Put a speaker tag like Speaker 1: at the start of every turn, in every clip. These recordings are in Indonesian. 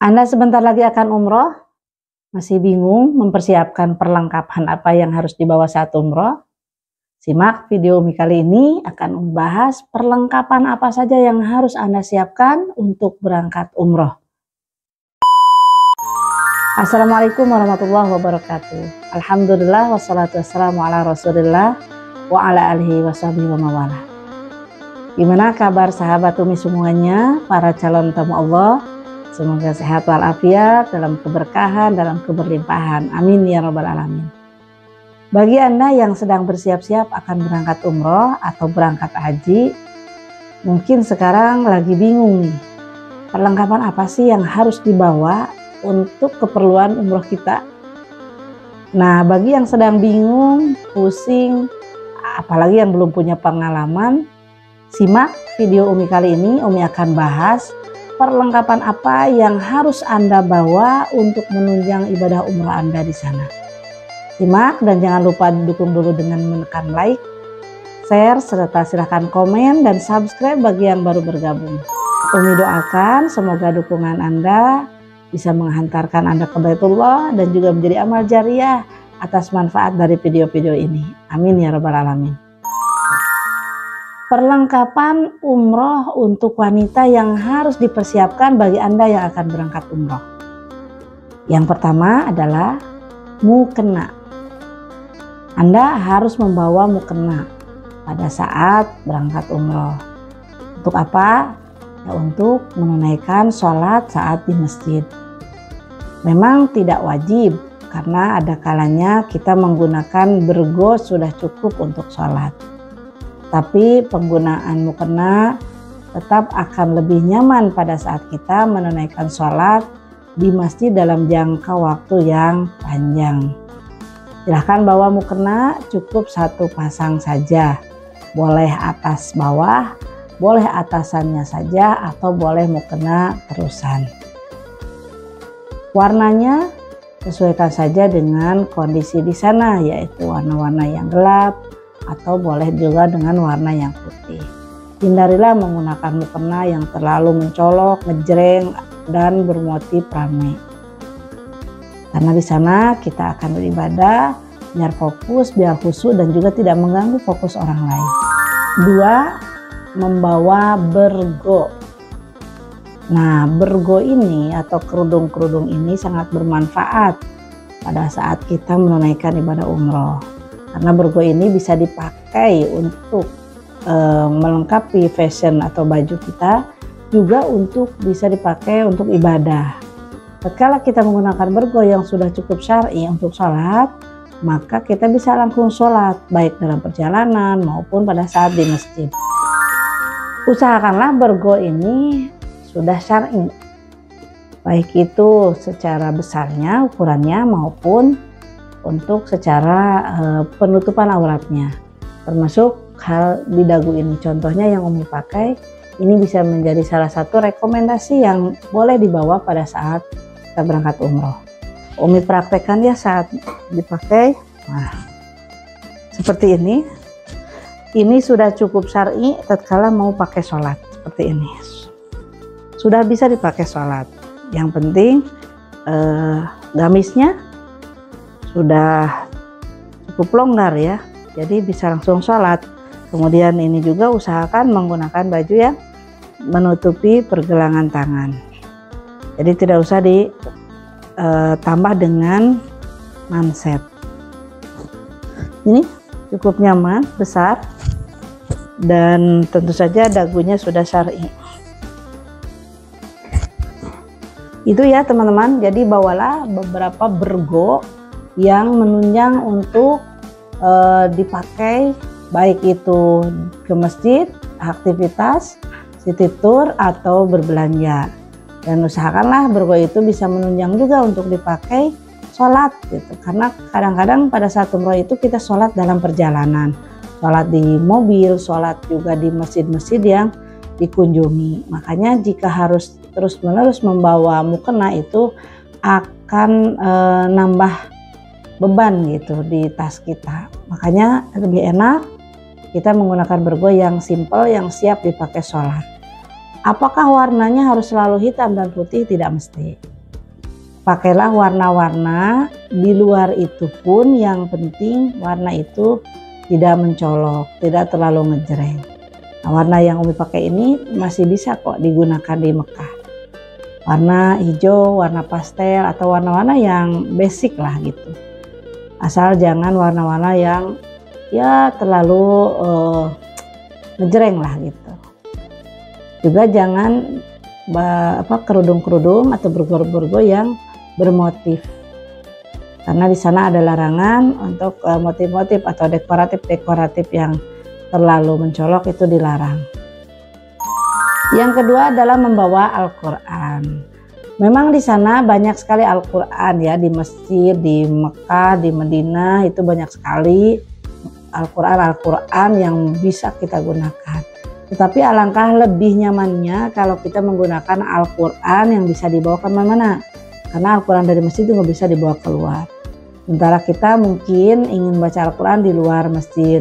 Speaker 1: Anda sebentar lagi akan umroh, masih bingung mempersiapkan perlengkapan apa yang harus dibawa saat umroh? Simak video Umi kali ini akan membahas perlengkapan apa saja yang harus Anda siapkan untuk berangkat umroh. Assalamualaikum warahmatullahi wabarakatuh. Alhamdulillah wassalatu wassalamu ala rasulillah wa ala alihi washabihi wa mawala. Gimana kabar sahabat Umi semuanya, para calon tamu Allah? Semoga sehat walafiat, dalam keberkahan, dalam keberlimpahan. Amin ya rabbal alamin. Bagi Anda yang sedang bersiap-siap akan berangkat umroh atau berangkat haji, mungkin sekarang lagi bingung nih, perlengkapan apa sih yang harus dibawa untuk keperluan umroh kita? Nah, bagi yang sedang bingung, pusing, apalagi yang belum punya pengalaman, simak video Umi kali ini. Umi akan bahas perlengkapan apa yang harus Anda bawa untuk menunjang ibadah umroh Anda di sana. Simak dan jangan lupa didukung dulu dengan menekan like, share, serta silahkan komen dan subscribe bagi yang baru bergabung. Umi doakan semoga dukungan Anda bisa menghantarkan Anda ke Baitullah dan juga menjadi amal jariah atas manfaat dari video-video ini. Amin ya rabbal alamin. Perlengkapan umroh untuk wanita yang harus dipersiapkan bagi Anda yang akan berangkat umroh. Yang pertama adalah mukena. Anda harus membawa mukena pada saat berangkat umroh. Untuk apa? Ya, untuk menunaikan sholat saat di masjid. Memang tidak wajib karena ada kalanya kita menggunakan bergo sudah cukup untuk sholat. Tapi penggunaan mukena tetap akan lebih nyaman pada saat kita menunaikan sholat di masjid dalam jangka waktu yang panjang. Silahkan bawa mukena cukup satu pasang saja. Boleh atas bawah, boleh atasannya saja, atau boleh mukena terusan. Warnanya sesuaikan saja dengan kondisi di sana, yaitu warna-warna yang gelap, atau boleh juga dengan warna yang putih. Hindarilah menggunakan mukena yang terlalu mencolok, ngejreng, dan bermotif rame. Karena di sana kita akan beribadah, biar fokus, biar khusyuk, dan juga tidak mengganggu fokus orang lain. 2. Membawa bergo. Nah, bergo ini atau kerudung-kerudung ini sangat bermanfaat pada saat kita menunaikan ibadah umroh. Karena bergo ini bisa dipakai untuk melengkapi fashion atau baju kita, juga untuk bisa dipakai untuk ibadah. Tatkala kita menggunakan bergo yang sudah cukup syar'i untuk sholat, maka kita bisa langsung sholat baik dalam perjalanan maupun pada saat di masjid. Usahakanlah bergo ini sudah syar'i, baik itu secara besarnya, ukurannya, maupun untuk secara penutupan auratnya, termasuk hal di dagu ini. Contohnya yang Umi pakai ini bisa menjadi salah satu rekomendasi yang boleh dibawa pada saat kita berangkat umroh. Umi praktekkan ya saat dipakai. Nah, seperti ini. Ini sudah cukup syar'i tatkala mau pakai sholat seperti ini. Sudah bisa dipakai sholat. Yang penting gamisnya sudah cukup longgar ya, jadi bisa langsung sholat. Kemudian ini juga usahakan menggunakan baju yang menutupi pergelangan tangan, jadi tidak usah ditambah dengan manset. Ini cukup nyaman, besar, dan tentu saja dagunya sudah syar'i. Itu ya teman-teman, jadi bawalah beberapa bergo yang menunjang untuk dipakai baik itu ke masjid, aktivitas, city tour, atau berbelanja. Dan usahakanlah bergo itu bisa menunjang juga untuk dipakai sholat gitu. Karena kadang-kadang pada saat umroh itu kita sholat dalam perjalanan, sholat di mobil, sholat juga di masjid-masjid yang dikunjungi. Makanya jika harus terus-menerus membawa mukena itu akan nambah beban gitu di tas kita. Makanya lebih enak kita menggunakan bergo yang simple, yang siap dipakai sholat. Apakah warnanya harus selalu hitam dan putih? Tidak mesti. pakailah warna-warna. Di luar itu pun yang penting warna itu tidak mencolok, tidak terlalu ngejreng. Nah, warna yang Umi pakai ini masih bisa kok digunakan di Mekah. Warna hijau, warna pastel, atau warna-warna yang basic lah gitu. Asal jangan warna-warna yang ya terlalu ngejreng lah gitu. Juga jangan kerudung-kerudung atau borgo-borgo yang bermotif. Karena di sana ada larangan untuk motif-motif atau dekoratif yang terlalu mencolok, itu dilarang. Yang kedua adalah membawa Al-Quran. Memang di sana banyak sekali Al-Quran ya, di masjid, di Mekah, di Madinah itu banyak sekali Al-Quran yang bisa kita gunakan. Tetapi alangkah lebih nyamannya kalau kita menggunakan Al-Quran yang bisa dibawa kemana-mana. Karena Al-Quran dari masjid itu nggak bisa dibawa keluar. Sementara kita mungkin ingin baca Al-Quran di luar masjid,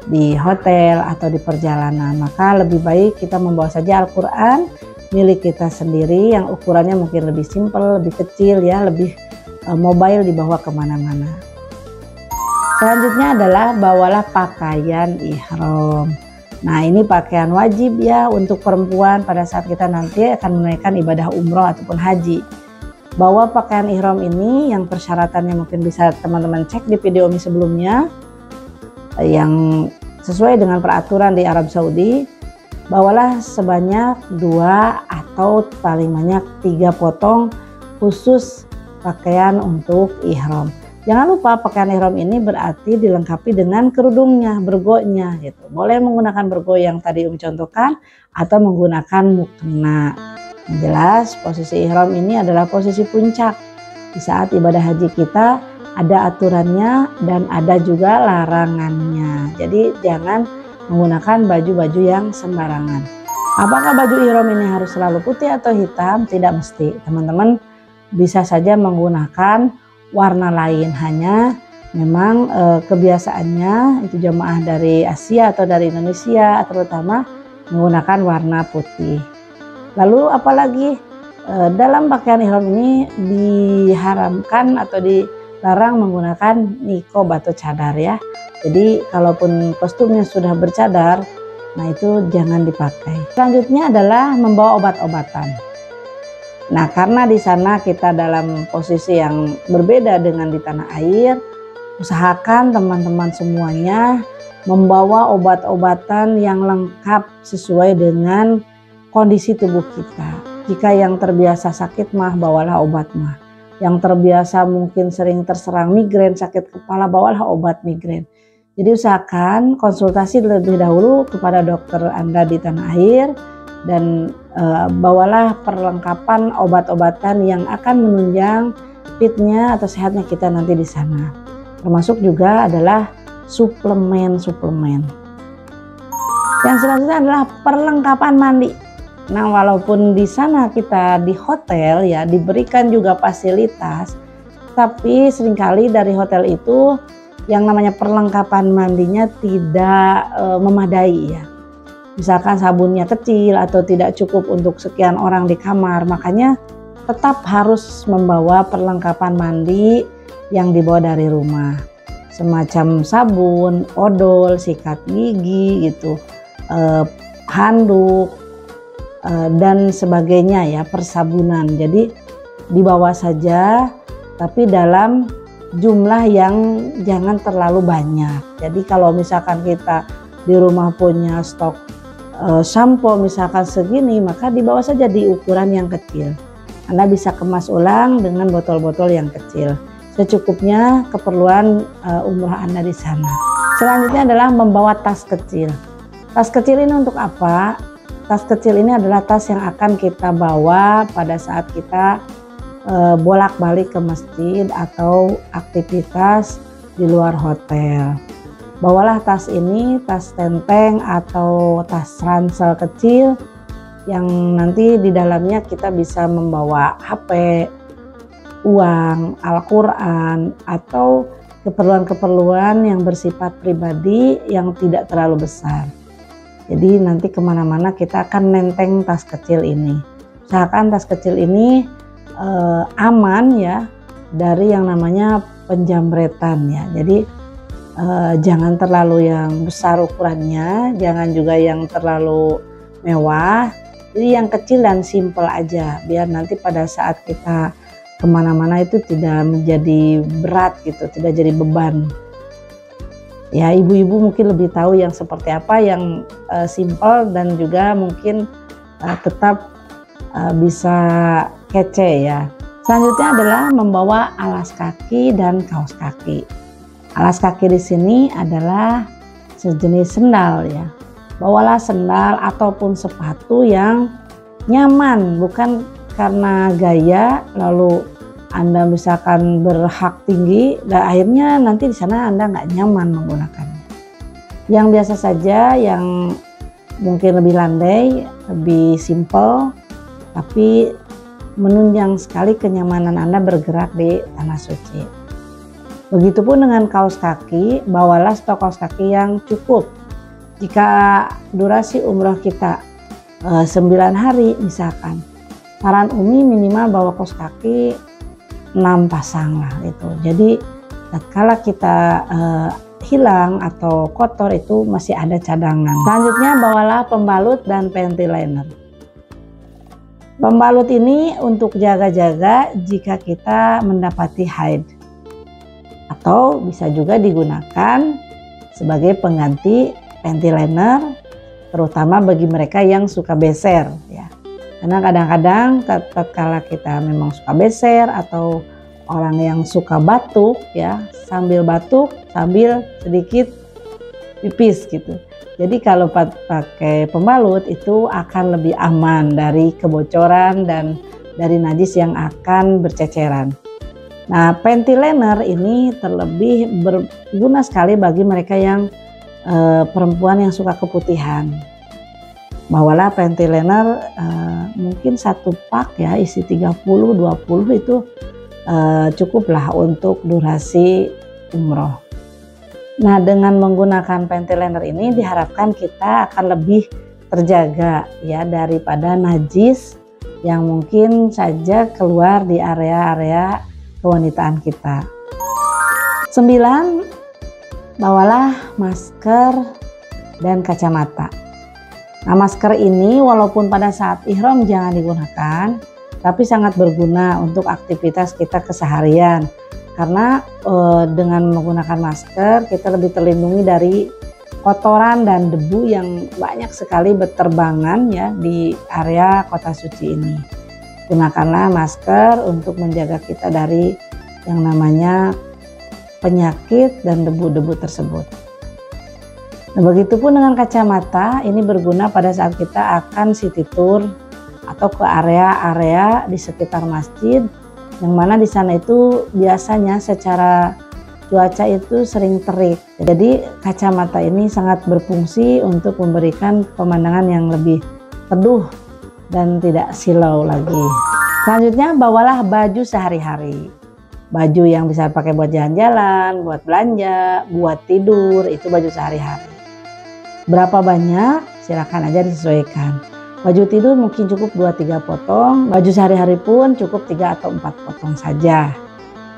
Speaker 1: di hotel atau di perjalanan, maka lebih baik kita membawa saja Al-Quran milik kita sendiri yang ukurannya mungkin lebih simpel, lebih kecil ya, lebih mobile, dibawa kemana-mana. Selanjutnya adalah bawalah pakaian ihram. Nah, ini pakaian wajib ya untuk perempuan pada saat kita nanti akan menunaikan ibadah umroh ataupun haji. Bawa pakaian ihram ini yang persyaratannya mungkin bisa teman-teman cek di video Umi sebelumnya, yang sesuai dengan peraturan di Arab Saudi. Bawalah sebanyak 2 atau paling banyak 3 potong khusus pakaian untuk ihram. Jangan lupa pakaian ihram ini berarti dilengkapi dengan kerudungnya, bergonya gitu. Boleh menggunakan bergo yang tadi Umi contohkan atau menggunakan mukena. Yang jelas posisi ihram ini adalah posisi puncak. Di saat ibadah haji kita ada aturannya dan ada juga larangannya. Jadi jangan menggunakan baju-baju yang sembarangan. Apakah baju ihram ini harus selalu putih atau hitam? Tidak mesti. Teman-teman bisa saja menggunakan warna lain, hanya memang kebiasaannya itu jamaah dari Asia atau dari Indonesia terutama menggunakan warna putih. Lalu apalagi dalam pakaian ihram ini diharamkan atau dilarang menggunakan niqab atau cadar ya. Jadi kalaupun kostumnya sudah bercadar, nah itu jangan dipakai. Selanjutnya adalah membawa obat-obatan. Nah, karena di sana kita dalam posisi yang berbeda dengan di tanah air, usahakan teman-teman semuanya membawa obat-obatan yang lengkap sesuai dengan kondisi tubuh kita. Jika yang terbiasa sakit mah, bawalah obat mah. Yang terbiasa mungkin sering terserang migrain, sakit kepala, bawalah obat migrain. Jadi usahakan konsultasi terlebih dahulu kepada dokter Anda di tanah air dan bawalah perlengkapan obat-obatan yang akan menunjang fitnya atau sehatnya kita nanti di sana. Termasuk juga adalah suplemen-suplemen. Yang selanjutnya adalah perlengkapan mandi. Nah, walaupun di sana kita di hotel ya diberikan juga fasilitas, tapi seringkali dari hotel itu yang namanya perlengkapan mandinya tidak memadai ya. Misalkan sabunnya kecil atau tidak cukup untuk sekian orang di kamar, makanya tetap harus membawa perlengkapan mandi yang dibawa dari rumah. Semacam sabun, odol, sikat gigi gitu, handuk, dan sebagainya ya, persabunan. Jadi dibawa saja tapi dalam jumlah yang jangan terlalu banyak. Jadi kalau misalkan kita di rumah punya stok sampo misalkan segini, maka dibawa saja di ukuran yang kecil. Anda bisa kemas ulang dengan botol-botol yang kecil secukupnya keperluan umroh Anda di sana. Selanjutnya adalah membawa tas kecil. Tas kecil ini untuk apa? Tas kecil ini adalah tas yang akan kita bawa pada saat kita bolak-balik ke masjid atau aktivitas di luar hotel. Bawalah tas ini, tas tenteng atau tas ransel kecil yang nanti di dalamnya kita bisa membawa HP, uang, Al-Quran, atau keperluan-keperluan yang bersifat pribadi yang tidak terlalu besar. Jadi nanti kemana-mana kita akan nenteng tas kecil ini. Usahakan tas kecil ini aman ya dari yang namanya penjamretan ya. Jadi jangan terlalu yang besar ukurannya, jangan juga yang terlalu mewah. Jadi yang kecil dan simple aja, biar nanti pada saat kita kemana-mana itu tidak menjadi berat gitu, tidak jadi beban. Ya, ibu-ibu mungkin lebih tahu yang seperti apa, yang simple dan juga mungkin tetap bisa kece ya. Selanjutnya adalah membawa alas kaki dan kaos kaki. Alas kaki di sini adalah sejenis sendal ya. Bawalah sendal ataupun sepatu yang nyaman, bukan karena gaya lalu Anda misalkan berhak tinggi dan akhirnya nanti di sana Anda nggak nyaman menggunakannya. Yang biasa saja, yang mungkin lebih landai, lebih simple, tapi menunjang sekali kenyamanan Anda bergerak di tanah suci. Begitupun dengan kaos kaki, bawalah stok kaos kaki yang cukup. Jika durasi umroh kita 9 hari misalkan, saran Umi minimal bawa kaos kaki 6 pasang lah itu. Jadi tatkala kita hilang atau kotor itu masih ada cadangan. Selanjutnya bawalah pembalut dan panty liner. Pembalut ini untuk jaga-jaga jika kita mendapati haid, atau bisa juga digunakan sebagai pengganti panty liner, terutama bagi mereka yang suka beser ya. Karena kadang-kadang tatkala kita memang suka beser atau orang yang suka batuk ya, sambil batuk sambil sedikit pipis gitu. Jadi kalau pakai pembalut itu akan lebih aman dari kebocoran dan dari najis yang akan berceceran. Nah, panty liner ini terlebih berguna sekali bagi mereka yang perempuan yang suka keputihan. Bawalah panty liner mungkin 1 pak ya, isi 30-20 itu cukuplah untuk durasi umroh. Nah, dengan menggunakan panty liner ini diharapkan kita akan lebih terjaga ya daripada najis yang mungkin saja keluar di area-area kewanitaan kita. 9. Bawalah masker dan kacamata. Nah, masker ini walaupun pada saat ihram jangan digunakan, tapi sangat berguna untuk aktivitas kita keseharian. Karena dengan menggunakan masker kita lebih terlindungi dari kotoran dan debu yang banyak sekali berterbangan ya di area kota suci ini. Gunakanlah masker untuk menjaga kita dari yang namanya penyakit dan debu-debu tersebut. Nah, begitupun dengan kacamata, ini berguna pada saat kita akan city tour atau ke area-area di sekitar masjid, yang mana di sana itu biasanya secara cuaca itu sering terik. Jadi kacamata ini sangat berfungsi untuk memberikan pemandangan yang lebih teduh dan tidak silau lagi. Selanjutnya bawalah baju sehari-hari. Baju yang bisa pakai buat jalan-jalan, buat belanja, buat tidur, itu baju sehari-hari. Berapa banyak? Silakan aja disesuaikan. Baju tidur mungkin cukup 2-3 potong, baju sehari-hari pun cukup 3 atau 4 potong saja.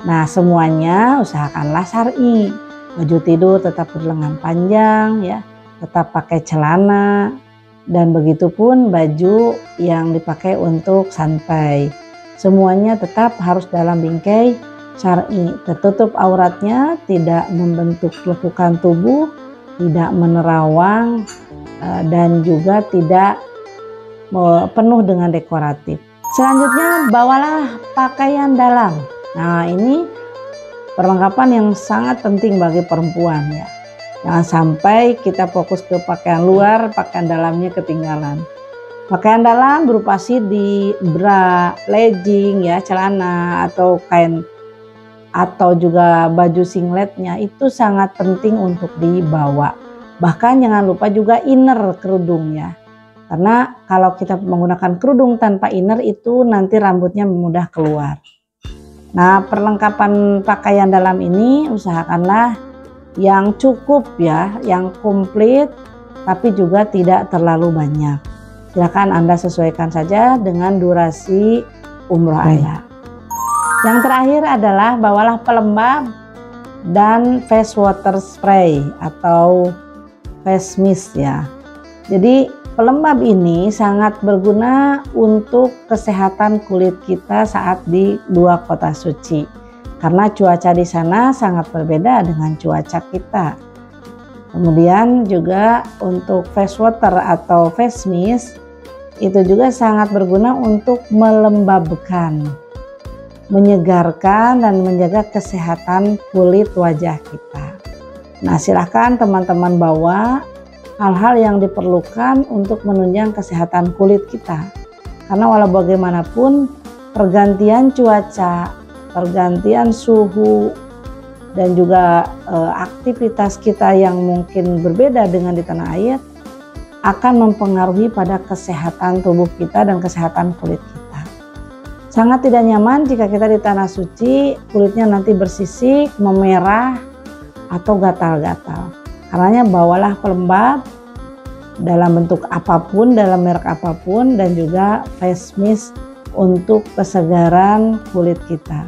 Speaker 1: Nah, semuanya usahakanlah syar'i. Baju tidur tetap berlengan panjang ya, tetap pakai celana, dan begitupun baju yang dipakai untuk santai. Semuanya tetap harus dalam bingkai syar'i, tertutup auratnya, tidak membentuk lekukan tubuh, tidak menerawang, dan juga tidak penuh dengan dekoratif. Selanjutnya bawalah pakaian dalam. Nah, ini perlengkapan yang sangat penting bagi perempuan ya. Jangan sampai kita fokus ke pakaian luar, pakaian dalamnya ketinggalan. Pakaian dalam berupa sidi, bra, legging ya, celana atau kain atau juga baju singletnya itu sangat penting untuk dibawa. Bahkan jangan lupa juga inner kerudung ya. Karena kalau kita menggunakan kerudung tanpa inner itu nanti rambutnya mudah keluar. Nah, perlengkapan pakaian dalam ini usahakanlah yang cukup ya, yang komplit, tapi juga tidak terlalu banyak. Silakan Anda sesuaikan saja dengan durasi umroh Anda. Yang terakhir adalah bawalah pelembab dan face water spray atau face mist ya. Jadi pelembab ini sangat berguna untuk kesehatan kulit kita saat di dua kota suci. Karena cuaca di sana sangat berbeda dengan cuaca kita. Kemudian juga untuk face water atau face mist itu juga sangat berguna untuk melembabkan, menyegarkan dan menjaga kesehatan kulit wajah kita. Nah, silahkan teman-teman bawa hal-hal yang diperlukan untuk menunjang kesehatan kulit kita. Karena walau bagaimanapun pergantian cuaca, pergantian suhu, dan juga aktivitas kita yang mungkin berbeda dengan di tanah air akan mempengaruhi pada kesehatan tubuh kita dan kesehatan kulit kita. Sangat tidak nyaman jika kita di tanah suci kulitnya nanti bersisik, memerah, atau gatal-gatal. Karenanya bawalah pelembab dalam bentuk apapun, dalam merek apapun, dan juga face mist untuk kesegaran kulit kita.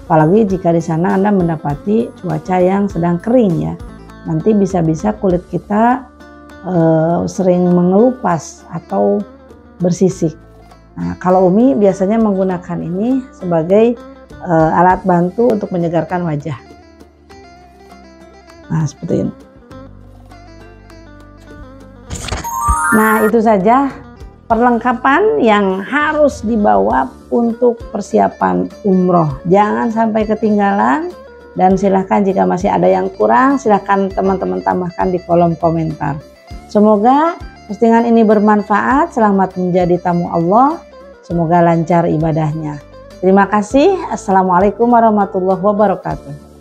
Speaker 1: Apalagi jika di sana Anda mendapati cuaca yang sedang kering ya. Nanti bisa-bisa kulit kita sering mengelupas atau bersisik. Nah, kalau Umi biasanya menggunakan ini sebagai alat bantu untuk menyegarkan wajah. Nah, seperti ini. Nah, itu saja perlengkapan yang harus dibawa untuk persiapan umroh. Jangan sampai ketinggalan, dan silahkan jika masih ada yang kurang, silahkan teman-teman tambahkan di kolom komentar. Semoga postingan ini bermanfaat. Selamat menjadi tamu Allah. Semoga lancar ibadahnya. Terima kasih. Assalamualaikum warahmatullahi wabarakatuh.